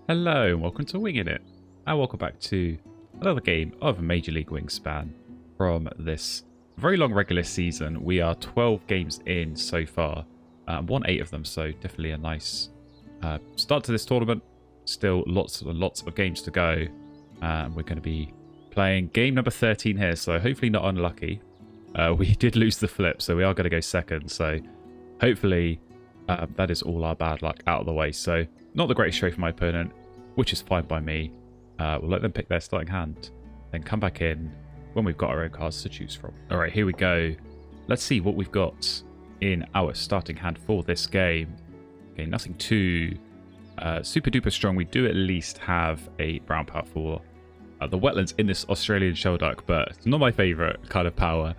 Hello and welcome to Wingin It, and welcome back to another game of Major League Wingspan from this very long regular season. We are 12 games in so far, won 8 of them, so definitely a nice start to this tournament. Still lots and lots of games to go, and we're going to be playing game number 13 here, so hopefully not unlucky. We did lose the flip, so we are going to go second, so hopefully that is all our bad luck out of the way. So not the greatest trade for my opponent, which is fine by me. We'll let them pick their starting hand, then come back in when we've got our own cards to choose from. All right, here we go. Let's see what we've got in our starting hand for this game. Okay, nothing too super duper strong. We do at least have a brown power for the Wetlands in this Australian Shelduck, but it's not my favourite kind of power.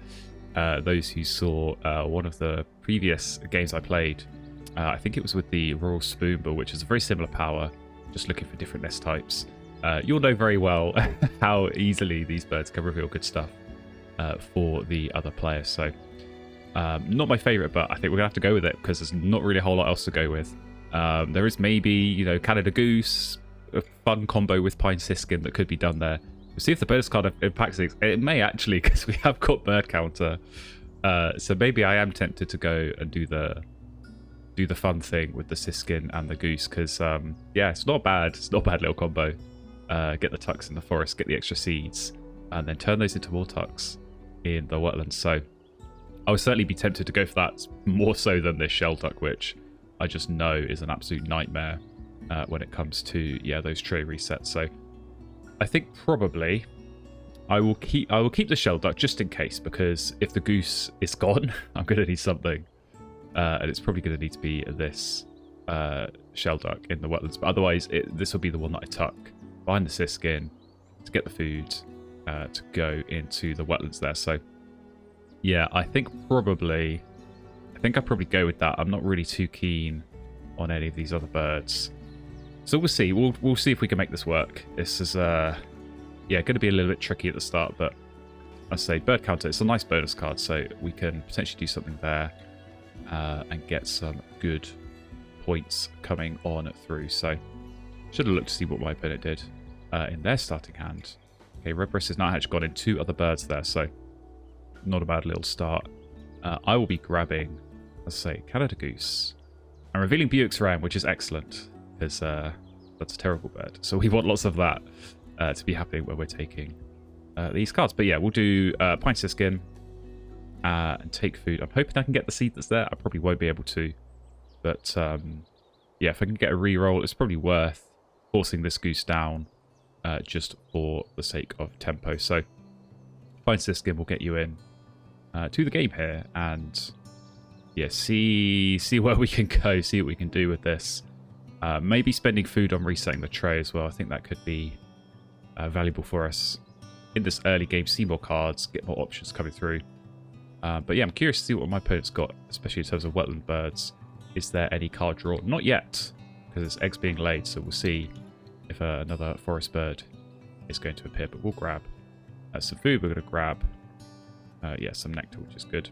Those who saw one of the previous games I played, I think it was with the Royal Spoonbill, which is a very similar power, just looking for different nest types. You'll know very well how easily these birds can reveal good stuff for the other players. So not my favourite, but I think we're going to have to go with it because there's not really a whole lot else to go with. There is maybe, you know, Canada Goose, a fun combo with Pine Siskin that could be done there. We'll see if the bonus card impacts it. It may actually, because we have got bird counter. So maybe I am tempted to go and do the fun thing with the Siskin and the Goose, because yeah, it's not bad. It's not a bad little combo. Get the tucks in the forest, get the extra seeds, and then turn those into more tucks in the wetlands. So I would certainly be tempted to go for that more so than this Shelduck, which I just know is an absolute nightmare when it comes to those tray resets. So I think probably I will keep the Shelduck just in case, because if the Goose is gone, I'm going to need something. And it's probably going to need to be this Shelduck in the wetlands. But otherwise, this will be the one that I tuck behind the Siskin to get the food to go into the wetlands there. So, yeah, I think I'd probably go with that. I'm not really too keen on any of these other birds. So we'll see. We'll see if we can make this work. This is, going to be a little bit tricky at the start. But I say bird counter, it's a nice bonus card. So we can potentially do something there. And get some good points coming on through. So should have looked to see what my opponent did in their starting hand. Okay, Redbreast has now actually got in 2 other birds there, so not a bad little start. I will be grabbing, let's say, Canada Goose. I'm revealing Buick's Ram, which is excellent, because that's a terrible bird. So we want lots of that to be happening when we're taking these cards. But yeah, we'll do Pine Siskin. And take food. I'm hoping I can get the seed that's there. I probably won't be able to. But, yeah, if I can get a reroll, it's probably worth forcing this Goose down just for the sake of tempo. So, Pine Siskin will get you in to the game here. And, yeah, see where we can go. See what we can do with this. Maybe spending food on resetting the tray as well. I think that could be valuable for us in this early game. See more cards, get more options coming through. But yeah, I'm curious to see what my opponent's got, especially in terms of wetland birds. Is there any card draw? Not yet, because it's eggs being laid, so we'll see if another forest bird is going to appear. But we'll grab some food. We're going to grab, some nectar, which is good.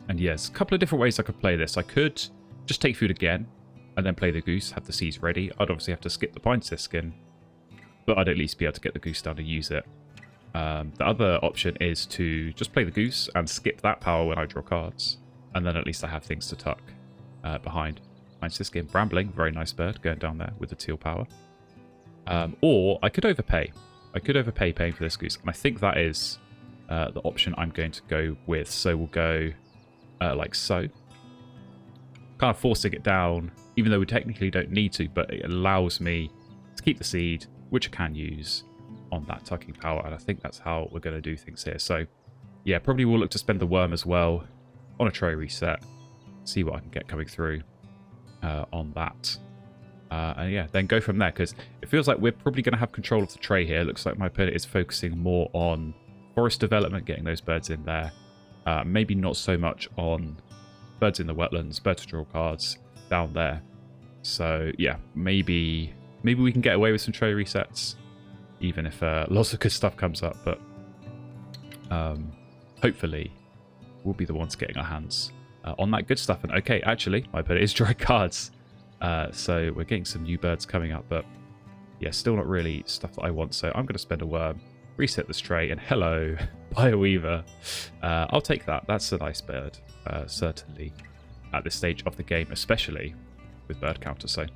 And yes, a couple of different ways I could play this. I could just take food again, and then play the Goose, have the seeds ready. I'd obviously have to skip the Pine Siskin, but I'd at least be able to get the Goose down to use it. The other option is to just play the Goose and skip that power when I draw cards. And then at least I have things to tuck behind. Pine Siskin, Brambling, very nice bird going down there with the teal power. Or I could overpay. I could overpay paying for this Goose. And I think that is the option I'm going to go with. So we'll go like so. Kind of forcing it down, even though we technically don't need to. But it allows me to keep the seed, which I can use on that tucking power, and I think that's how we're going to do things here. So yeah, probably we'll look to spend the worm as well on a tray reset, see what I can get coming through on that, and yeah, then go from there, because it feels like we're probably going to have control of the tray here. It looks like my opponent is focusing more on forest development, getting those birds in there, maybe not so much on birds in the wetlands, bird to draw cards down there. So yeah, maybe we can get away with some tray resets, even if lots of good stuff comes up, but hopefully we'll be the ones getting our hands on that good stuff. And okay, actually, my opponent is drawing cards So we're getting some new birds coming up, but yeah, still not really stuff that I want. So I'm going to spend a worm, reset this tray, and hello, Bioweaver. I'll take that. That's a nice bird, certainly, at this stage of the game, especially with bird counter. So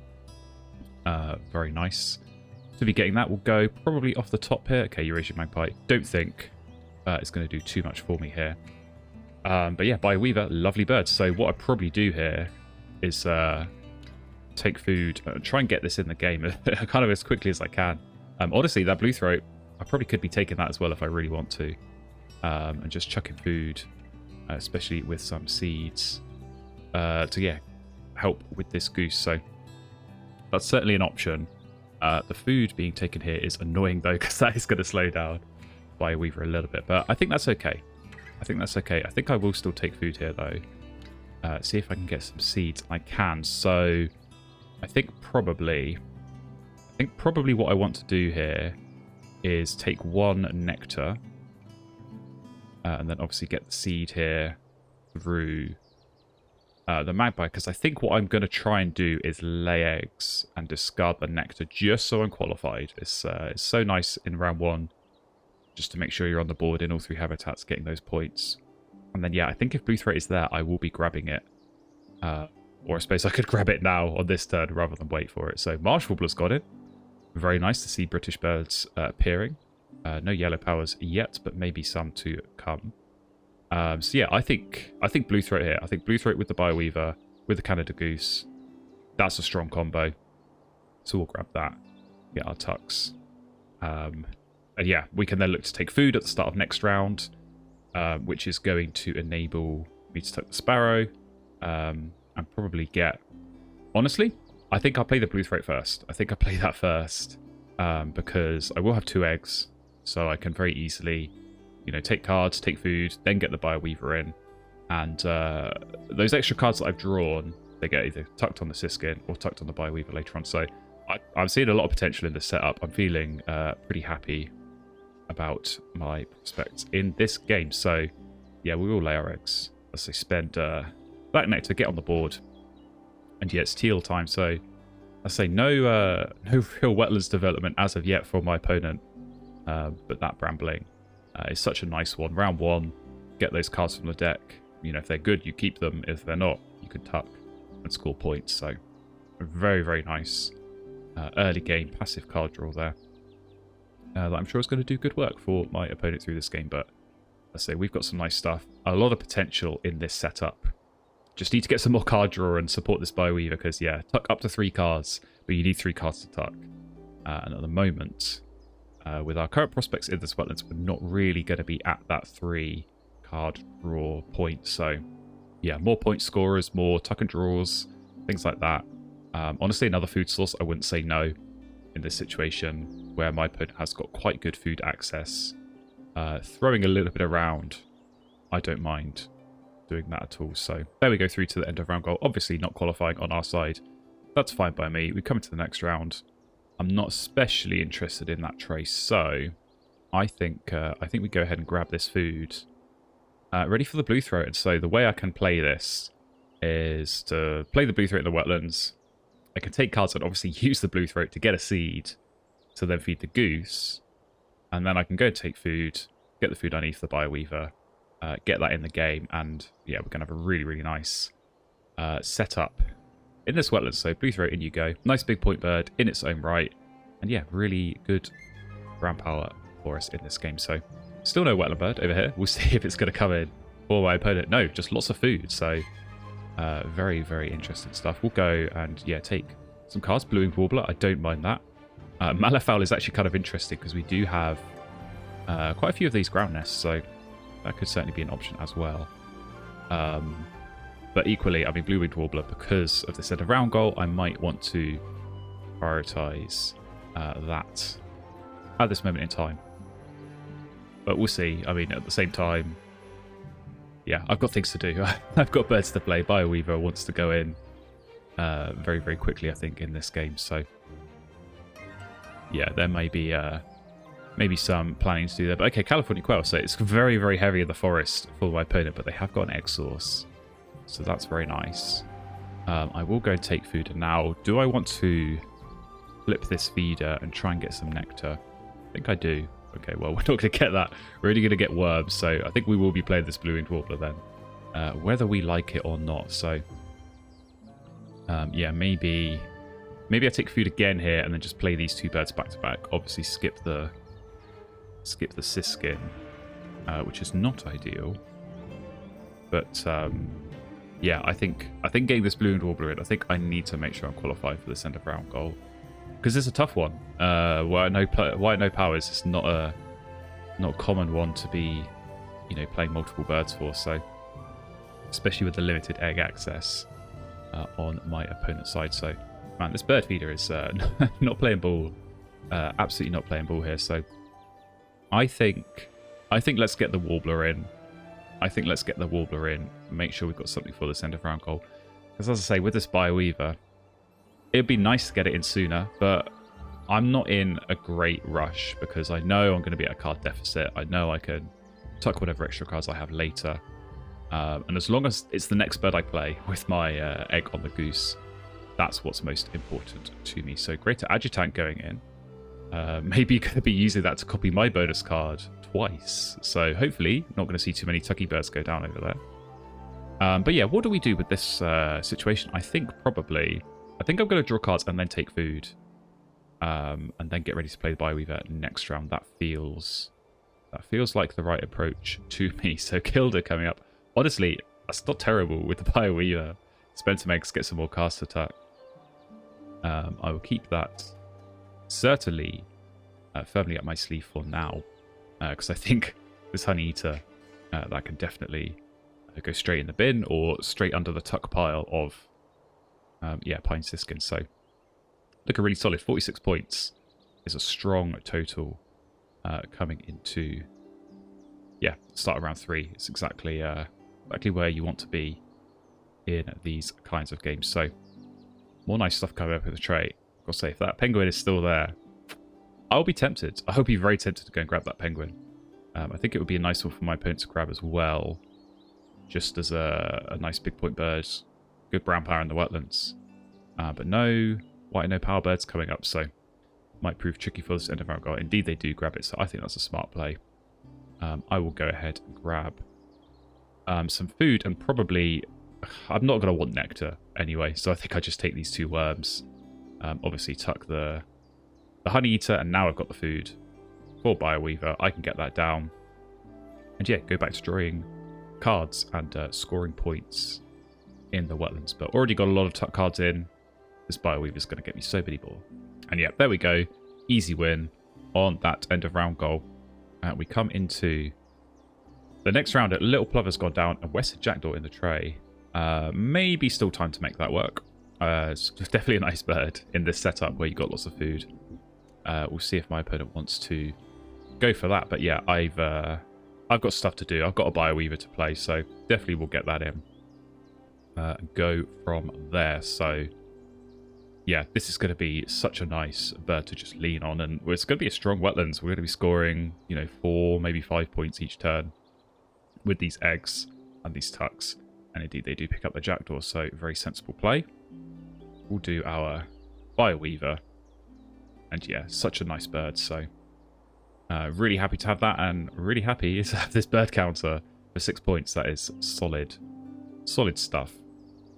very nice to be getting that. We'll go probably off the top here. Okay, Eurasian Magpie. Don't think it's going to do too much for me here. But yeah, Bioweaver, lovely bird. So what I probably do here is take food, try and get this in the game kind of as quickly as I can. Honestly, that blue throat, I probably could be taking that as well if I really want to. And just chucking food, especially with some seeds, to yeah, help with this goose. So that's certainly an option. The food being taken here is annoying though, because that is going to slow down Bioweaver a little bit. But I think that's okay. I think that's okay. I think I will still take food here though. See if I can get some seeds. I can. So I think probably what I want to do here is take one nectar, and then obviously get the seed here through the magpie, because I think what I'm going to try and do is lay eggs and discard the nectar just so I'm qualified. It's so nice in round 1 just to make sure you're on the board in all 3 habitats, getting those points. And then yeah, I think if blue throat is there, I will be grabbing it. Or I suppose I could grab it now on this turn rather than wait for it. So Marsh Warbler's got it. Very nice to see British birds appearing. No yellow powers yet, but maybe some to come. So yeah, I think blue throat here. I think blue throat with the Bioweaver, with the Canada Goose. That's a strong combo. So we'll grab that. Get our tucks. And yeah, we can then look to take food at the start of next round, which is going to enable me to tuck the Sparrow. And probably get... Honestly, I think I'll play the blue throat first. I think I'll play that first, because I will have 2 eggs, so I can very easily, you know, take cards, take food, then get the Bioweaver in. And those extra cards that I've drawn, they get either tucked on the Siskin or tucked on the Bioweaver later on. So I'm seeing a lot of potential in this setup. I'm feeling pretty happy about my prospects in this game. So yeah, we will lay our eggs. Let's say spend... Black nectar, get on the board, and yeah, it's teal time. So I say no real wetlands development as of yet for my opponent, but that brambling is such a nice one. Round 1, get those cards from the deck. You know, if they're good, you keep them. If they're not, you can tuck and score points. So very, very nice early game passive card draw there. That I'm sure is going to do good work for my opponent through this game. But I say we've got some nice stuff, a lot of potential in this setup. Just need to get some more card draw and support this Bioweaver, because yeah, tuck up to 3 cards, but you need 3 cards to tuck. And at the moment, with our current prospects in this wetlands, we're not really going to be at that 3 card draw point. So yeah, more point scorers, more tuck and draws, things like that. Honestly, another food source, I wouldn't say no in this situation where my opponent has got quite good food access. Throwing a little bit around, I don't mind doing that at all. So there we go, through to the end of round goal. Obviously not qualifying on our side. That's fine by me. We come into the next round. I'm not especially interested in that trace, so I think we go ahead and grab this food. Ready for the blue throat. And so the way I can play this is to play the blue throat in the wetlands. I can take cards and obviously use the blue throat to get a seed to then feed the goose, and then I can go and take food, get the food underneath the Bioweaver, get that in the game, and yeah, we're going to have a really, really nice setup in this wetland. So blue throat, in you go. Nice big point bird in its own right. And yeah, really good ground power for us in this game. So still no wetland bird over here. We'll see if it's going to come in for my opponent. No, just lots of food. So very, very interesting stuff. We'll go and yeah, take some cards. Blue-winged warbler, I don't mind that. Mallefowl is actually kind of interesting because we do have quite a few of these ground nests. So that could certainly be an option as well. But equally, I mean, blue-winged warbler, because of the set of round goal, I might want to prioritize that at this moment in time. But we'll see. I mean, at the same time, yeah, I've got things to do. I've got birds to play. Bioweaver wants to go in very, very quickly, I think, in this game. So, yeah, there may be maybe some planning to do there. But okay, California quail. So it's very, very heavy in the forest for my opponent, but they have got an egg source. So that's very nice. I will go and take food now. Do I want to flip this feeder and try and get some nectar? I think I do. Okay, well, we're not going to get that. We're only going to get worms, so I think we will be playing this blue-winged warbler then. Whether we like it or not, so... yeah, maybe I take food again here and then just play these two birds back to back. Obviously skip the siskin, which is not ideal. But yeah, I think getting this blue and warbler in, I think I need to make sure I'm qualified for this end of round goal, because it's a tough one. White no powers is not a common one to be, playing multiple birds for. So especially with the limited egg access on my opponent's side. So man, this bird feeder is not playing ball. Absolutely not playing ball here. So I think let's get the warbler in. Make sure we've got something for this end of round goal. Because as I say, with this Bioweaver, it'd be nice to get it in sooner, but I'm not in a great rush because I know I'm going to be at a card deficit. I know I can tuck whatever extra cards I have later. And as long as it's the next bird I play with my egg on the goose, that's what's most important to me. So Greater Adjutant going in. Maybe going to be using that to copy my bonus card twice. So hopefully not going to see too many Tucky birds go down over there. But yeah, what do we do with this situation? I think I'm going to draw cards and then take food. And then get ready to play the Bioweaver next round. That feels like the right approach to me. So Kilda coming up. Honestly, that's not terrible with the Bioweaver. Spend some eggs, get some more cast attack. I will keep that certainly firmly up my sleeve for now. Because I think this Honey Eater, that can definitely go straight in the bin or straight under the tuck pile of, Pine Siskin. So, looking really solid. 46 points is a strong total coming into, start of round 3. It's exactly where you want to be in these kinds of games. So, more nice stuff coming up in the tray. I'll say, if that penguin is still there, I'll be tempted. I hope you're very tempted to go and grab that penguin. I think it would be a nice one for my opponent to grab as well. Just as a nice big point bird. Good brown power in the wetlands. But no white no power birds coming up, so might prove tricky for this end of round goal. Indeed they do grab it, so I think that's a smart play. I will go ahead and grab some food, and probably I'm not going to want nectar anyway, so I think I just take these 2 worms. Obviously tuck the Honey Eater, and now I've got the food for Bioweaver. I can get that down. And yeah, go back to drawing cards and scoring points in the wetlands. But already got a lot of tuck cards in. This Bioweaver is going to get me so many more. And yeah, there we go. Easy win on that end of round goal. We come into the next round. A Little Plover's gone down, and Western Jackdaw in the tray. Maybe still time to make that work. It's definitely a nice bird in this setup where you've got lots of food. We'll see if my opponent wants to go for that. But yeah, I've got stuff to do. I've got a Bioweaver to play, so definitely we'll get that in. Go from there. So yeah, this is going to be such a nice bird to just lean on, and it's going to be a strong wetlands. We're going to be scoring, 4, maybe 5 points each turn with these eggs and these tucks. And indeed, they do pick up the Jackdaw, so very sensible play. We'll do our Bioweaver. And yeah, such a nice bird, so really happy to have that, and really happy to have this bird counter for 6 points. That is solid stuff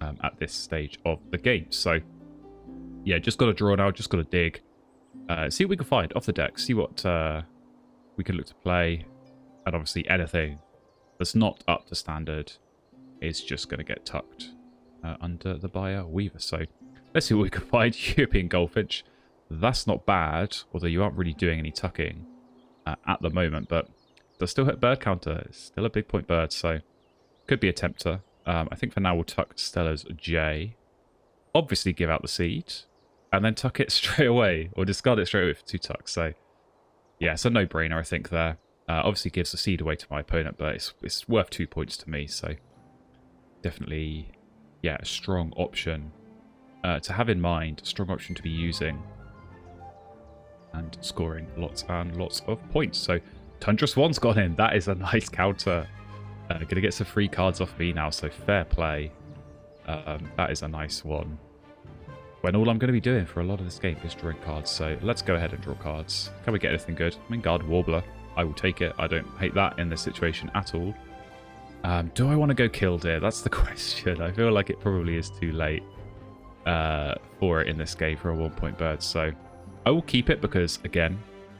at this stage of the game. So yeah, just got to draw now, just got to dig. See what we can find off the deck, see what we can look to play, and obviously anything that's not up to standard is just going to get tucked under the Bioweaver. So let's see what we can find. European Goldfinch. That's not bad, although you aren't really doing any tucking at the moment, but does still hit bird counter. It's still a big point bird, so could be a tempter. I think for now we'll tuck Stella's J. Obviously give out the seed, and then tuck it straight away, or discard it straight away for 2 tucks. So yeah, it's a no-brainer, I think, there. Obviously gives the seed away to my opponent, but it's worth 2 points to me, so definitely, yeah, a strong option to have in mind, a strong option to be using. And scoring lots and lots of points. So Tundra Swan's gone in. That is a nice counter. Going to get some free cards off me now, so fair play. That is a nice one. When all I'm going to be doing for a lot of this game is drawing cards. So let's go ahead and draw cards. Can we get anything good? I mean, Guard Warbler. I will take it. I don't hate that in this situation at all. Do I want to go Killdeer? That's the question. I feel like it probably is too late for it in this game for a 1-point bird. So I will keep it because, again,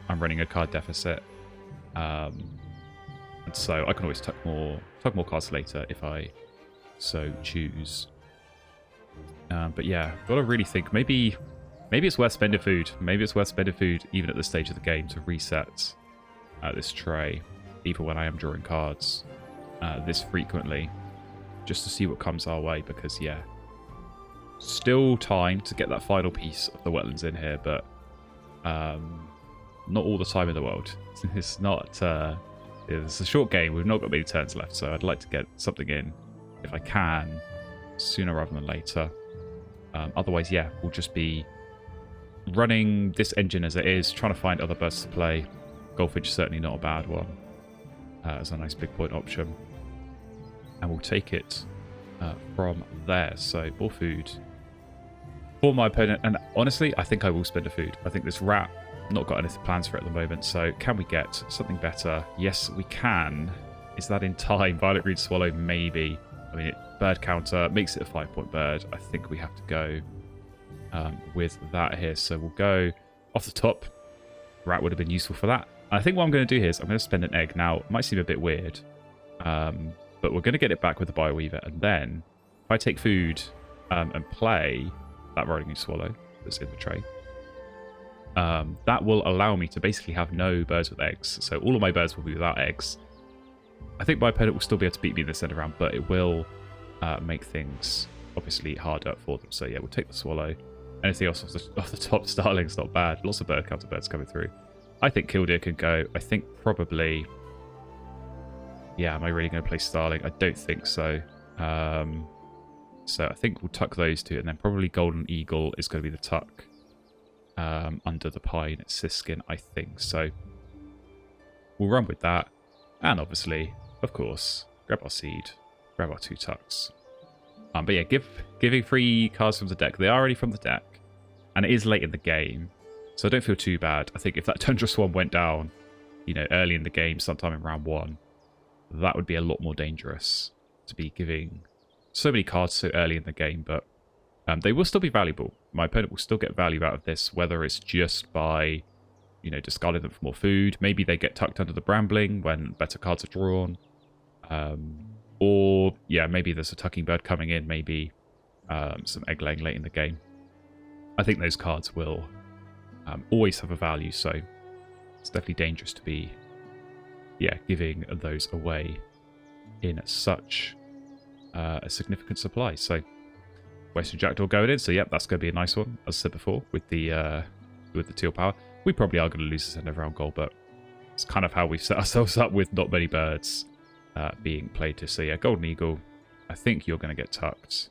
I'm running a card deficit. And so I can always tuck more cards later if I so choose. But yeah, got to really think. Maybe it's worth spending food. Maybe it's worth spending food even at this stage of the game to reset this tray, even when I am drawing cards this frequently, just to see what comes our way. Because yeah, still time to get that final piece of the wetlands in here, but not all the time in the world. It's not. It's a short game. We've not got many turns left, so I'd like to get something in if I can sooner rather than later. Otherwise, yeah, we'll just be running this engine as it is, trying to find other birds to play. Goldfinch is certainly not a bad one as a nice big point option. And we'll take it from there. So, more food for my opponent. And honestly, I think I will spend a food. I think this rat, not got anything plans for it at the moment. So, can we get something better? Yes, we can. Is that in time? Violet Reed Swallow, maybe. I mean, bird counter makes it a 5-point bird. I think we have to go with that here. So we'll go off the top. Rat would have been useful for that. I think what I'm going to do here is I'm going to spend an egg. Now, it might seem a bit weird, but we're going to get it back with the Bioweaver. And then if I take food and play that Rolling Swallow that's in the tray, that will allow me to basically have no birds with eggs. So all of my birds will be without eggs. I think my opponent will still be able to beat me this end round, but it will make things obviously harder for them. So yeah, we'll take the Swallow. Anything else off the top, Starling's not bad. Lots of bird counter birds coming through. I think Killdeer can go. I think probably... Yeah, am I really going to play Starling? I don't think so. So I think we'll tuck those two, and then probably Golden Eagle is going to be the tuck under the Pine Siskin, I think. So we'll run with that. And obviously, of course, grab our seed, grab our 2 tucks. But yeah, giving 3 cards from the deck. They are already from the deck, and it is late in the game, so I don't feel too bad. I think if that Tundra Swan went down, you know, early in the game, sometime in round 1, that would be a lot more dangerous to be giving so many cards so early in the game. But they will still be valuable. My opponent will still get value out of this, whether it's just by, you know, discarding them for more food. Maybe they get tucked under the Brambling when better cards are drawn. Or, yeah, maybe there's a tucking bird coming in. Maybe some egg laying late in the game. I think those cards will always have a value. So it's definitely dangerous to be, yeah, giving those away in such a significant supply. So Western Jackdaw going in. So, yep, that's going to be a nice one, as I said before, with the teal power. We probably are going to lose this end of round goal, but it's kind of how we've set ourselves up with not many birds being played to. So yeah, Golden Eagle, I think you're going to get tucked.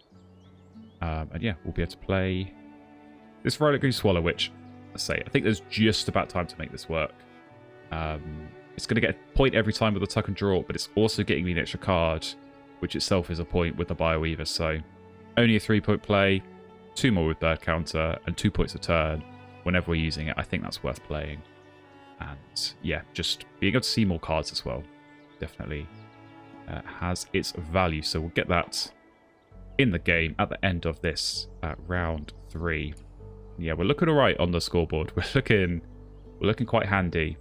And yeah, we'll be able to play this Rolling Swallow, which, let's say, I think there's just about time to make this work. It's going to get a point every time with the tuck and draw, but it's also getting me an extra card, which itself is a point with the Bioweaver. So only a 3-point play, 2 more with bird counter, and 2 points a turn. Whenever we're using it, I think that's worth playing. And yeah, just being able to see more cards as well definitely has its value. So we'll get that in the game at the end of this round 3. Yeah, we're looking all right on the scoreboard. We're looking quite handy.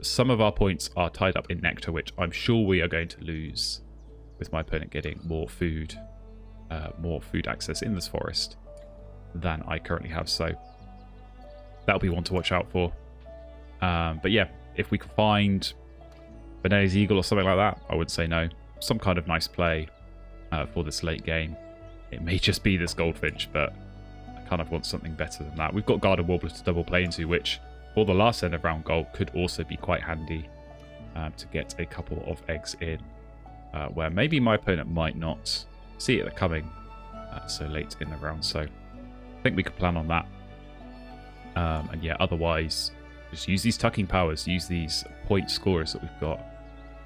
Some of our points are tied up in nectar, which I'm sure we are going to lose with my opponent getting more food access in this forest than I currently have. So that'll be one to watch out for. But yeah, if we can find Benelli's Eagle or something like that, I would say no. Some kind of nice play for this late game. It may just be this Goldfinch, but I kind of want something better than that. We've got Garden Warbler to double play into, which for the last end of round goal could also be quite handy to get a couple of eggs in, where maybe my opponent might not see it coming so late in the round. So I think we could plan on that. And yeah, otherwise, just use these tucking powers, use these point scorers that we've got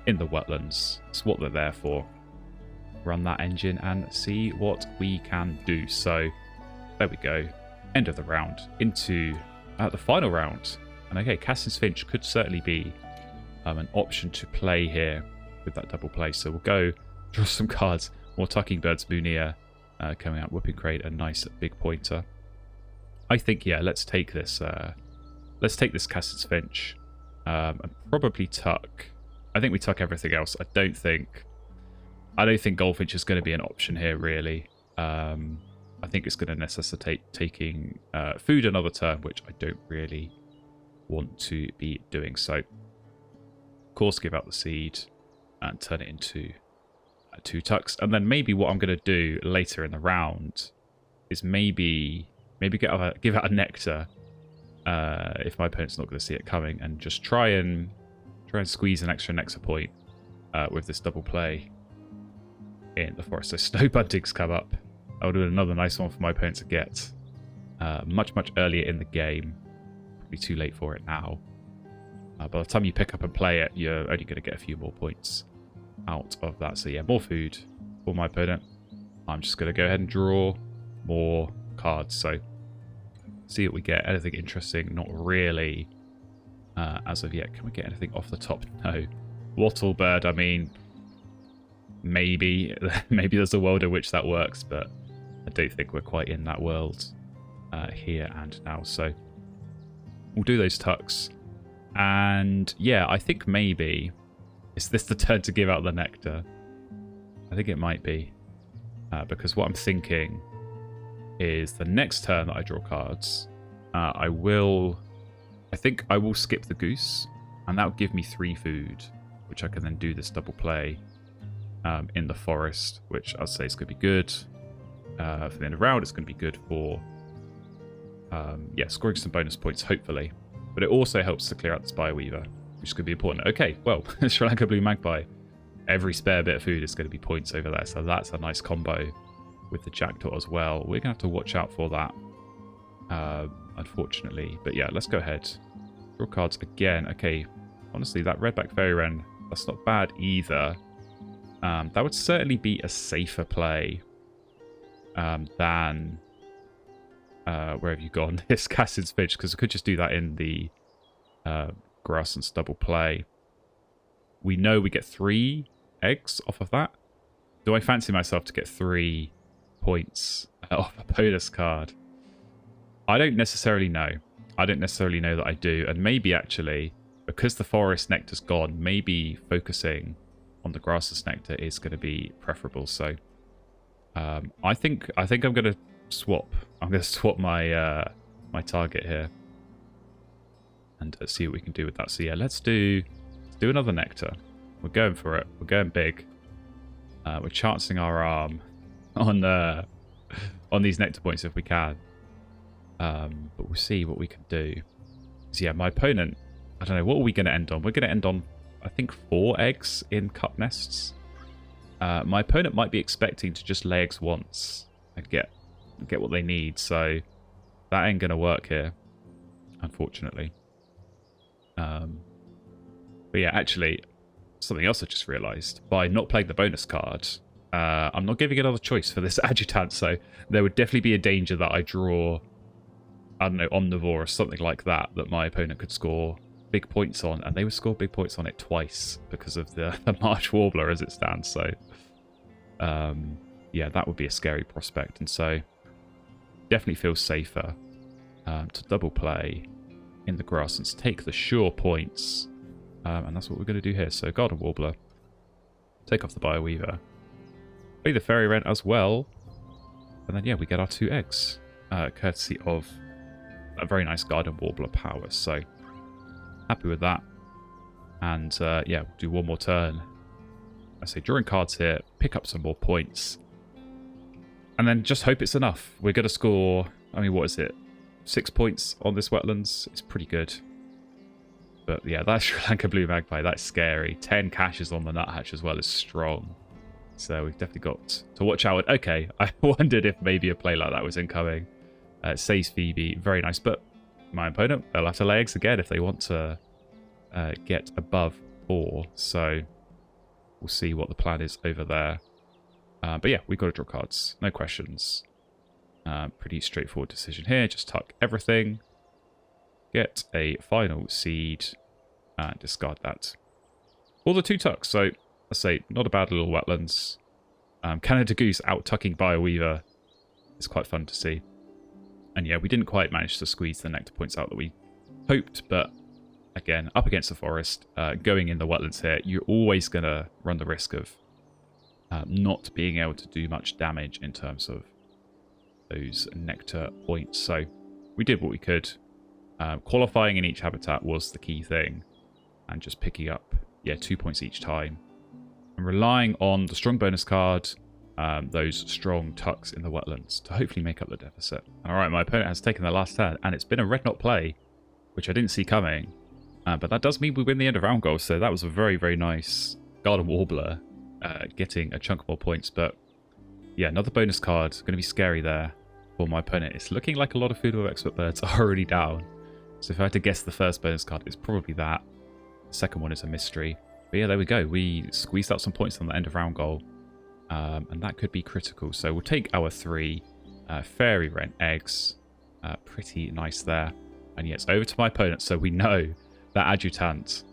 in the wetlands. It's what they're there for. run that engine and see what we can do. So there we go. End of the round. Into the final round. And okay, Cassin's Finch could certainly be an option to play here with that double play. So we'll go draw some cards. More Tucking Birds, Munir coming out. Whooping Crate, a nice big pointer. I think, yeah, let's take this. Let's take this Cassin's Finch and probably tuck. I think we tuck everything else. I don't think Goldfinch is going to be an option here, really. I think it's going to necessitate taking food another turn, which I don't really want to be doing. So, of course, give out the seed and turn it into 2 tucks. And then maybe what I'm going to do later in the round is maybe give out a nectar if my opponent's not going to see it coming, and just try and squeeze an extra nectar point with this double play in the forest. So Snow Bunting's come up. I'll do another nice one for my opponent to get much earlier in the game. Probably too late for it now. By the time you pick up and play it, you're only going to get a few more points out of that. So yeah, more food for my opponent. I'm just going to go ahead and draw more cards. So see what we get. Anything interesting? Not really as of yet. Can we get anything off the top? No. Wattlebird, I mean, maybe there's a world in which that works, but I don't think we're quite in that world here and now. So we'll do those tucks. And yeah, I think maybe... Is this the turn to give out the nectar? I think it might be. Because what I'm thinking is the next turn that I draw cards, I think I will skip the goose, and that will give me 3 food, which I can then do this double play in the forest, which I'll say is going to be good for the end of the round. It's going to be good for scoring some bonus points, hopefully. But it also helps to clear out the Spire Weaver, which is going to be important. Okay, well, Sri Lanka Blue Magpie. Every spare bit of food is going to be points over there, so that's a nice combo with the Jackdaw as well. We're going to have to watch out for that, unfortunately. But yeah, let's go ahead. Draw cards again. Okay, honestly, that Redback Fairy Wren, that's not bad either. That would certainly be a safer play than... where have you gone? This Cassin's Finch, because we could just do that in the Grasslands double play. We know we get 3 eggs off of that. Do I fancy myself to get 3 points off a bonus card? I don't necessarily know. I don't necessarily know that I do. And maybe actually, because the Forest Nectar's gone, maybe focusing on the Grasslands Nectar is going to be preferable. So I think I'm going to swap. I'm going to swap my my target here and see what we can do with that. So yeah, let's do another nectar. We're going for it. We're going big. We're chancing our arm on these nectar points if we can. But we'll see what we can do. So yeah, my opponent, I don't know, what are we going to end on? We're going to end on, I think, 4 eggs in cup nests. My opponent might be expecting to just lay eggs once and get what they need, so that ain't gonna work here, unfortunately. But yeah, actually, something else I just realised. By not playing the bonus card, I'm not giving another choice for this adjutant, so there would definitely be a danger that I draw, I don't know, Omnivore or something like that my opponent could score big points on, and they would score big points on it twice because of the March Warbler as it stands. So yeah, that would be a scary prospect, and so definitely feels safer to double play in the Grasslands, take the sure points, and that's what we're going to do here. So Garden Warbler, take off the Bioweaver, play the Fairy Wren as well, and then yeah, we get our 2 eggs, courtesy of a very nice Garden Warbler power. So happy with that, and yeah, we'll do one more turn. I say drawing cards here, pick up some more points, and then just hope it's enough. We're going to score, I mean, what is it? 6 points on this Wetlands. It's pretty good. But yeah, that Sri Lanka Blue Magpie, that's scary. 10 caches on the Nuthatch as well is strong. So we've definitely got to watch out. Okay, I wondered if maybe a play like that was incoming. Saves Phoebe, very nice. But my opponent, they'll have to lay eggs again if they want to get above 4. So we'll see what the plan is over there. But yeah, we got to draw cards. No questions. Pretty straightforward decision here. Just tuck everything. Get a final seed. And discard that. All the 2 tucks. So, let's say, not a bad little Wetlands. Canada Goose out-tucking Bioweaver is quite fun to see. And yeah, we didn't quite manage to squeeze the nectar points out that we hoped, but again, up against the forest, going in the Wetlands here, you're always going to run the risk of not being able to do much damage in terms of those nectar points. So we did what we could. Qualifying in each habitat was the key thing, and just picking up, 2 points each time. And relying on the strong bonus card, those strong tucks in the Wetlands to hopefully make up the deficit. Alright, my opponent has taken the last turn, and it's been a red knot play, which I didn't see coming. But that does mean we win the end of round goal, so that was a very, very nice Garden Warbler getting a chunk more points. But yeah, another bonus card, going to be scary there for my opponent. It's looking like a lot of Food Web Expert birds are already down. So if I had to guess the first bonus card, it's probably that. The second one is a mystery. But yeah, there we go. We squeezed out some points on the end of round goal. And that could be critical. So we'll take our 3 Fairy Wren eggs. Pretty nice there. And yeah, it's over to my opponent. So we know that Adjutant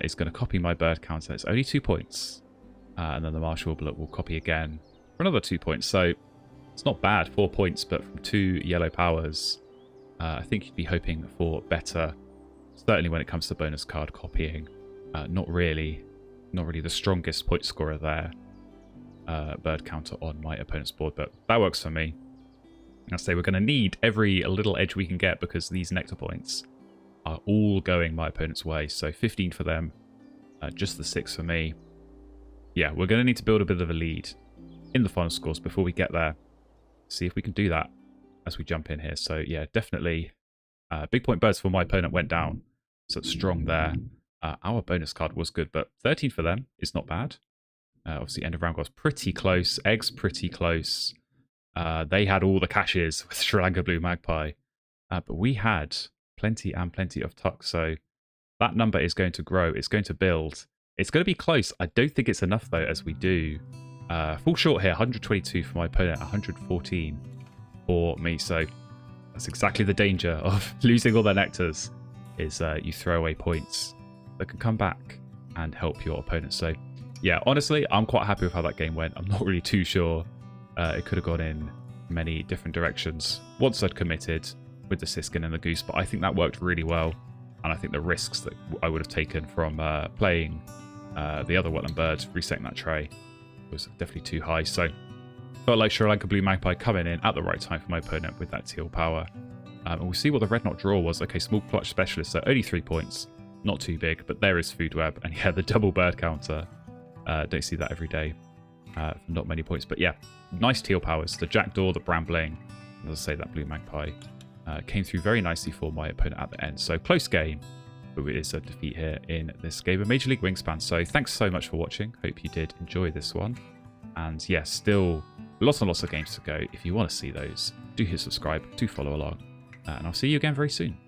is going to copy my bird counter. It's only 2 points. And then the Marsh Warbler will copy again for another 2 points. So it's not bad, 4 points, but from 2 yellow powers, I think you'd be hoping for better. Certainly when it comes to bonus card copying. Not really the strongest point scorer there. Bird counter on my opponent's board, but that works for me. I say we're going to need every little edge we can get because these nectar points are all going my opponent's way. So 15 for them, just the 6 for me. Yeah, we're going to need to build a bit of a lead in the final scores before we get there. See if we can do that as we jump in here. So yeah, definitely big point birds for my opponent went down. So it's strong there. Our bonus card was good, but 13 for them is not bad. Obviously, end of round was pretty close. Eggs pretty close. They had all the caches with Sri Lanka Blue Magpie. But we had plenty and plenty of tucks. So that number is going to grow. It's going to build. It's going to be close. I don't think it's enough, though, as we do. Full short here, 122 for my opponent, 114 for me. So that's exactly the danger of losing all their nectars, is you throw away points that can come back and help your opponent. So yeah, honestly, I'm quite happy with how that game went. I'm not really too sure. It could have gone in many different directions once I'd committed with the Siskin and the Goose, but I think that worked really well. And I think the risks that I would have taken from playing the other Wetland bird, resetting that tray, was definitely too high. So felt like Sri Lanka Blue Magpie coming in at the right time for my opponent with that teal power. And we'll see what the red knot draw was. Okay, small clutch specialist, so only 3 points. Not too big, but there is Food Web. And yeah, the double bird counter. Don't see that every day. Not many points, but yeah, nice teal powers. The Jackdaw, the Brambling, as I say, that Blue Magpie came through very nicely for my opponent at the end. So close game, but it is a defeat here in this game of Major League Wingspan. So thanks so much for watching. Hope you did enjoy this one. And yeah, still lots and lots of games to go. If you want to see those, do hit subscribe, do follow along. And I'll see you again very soon.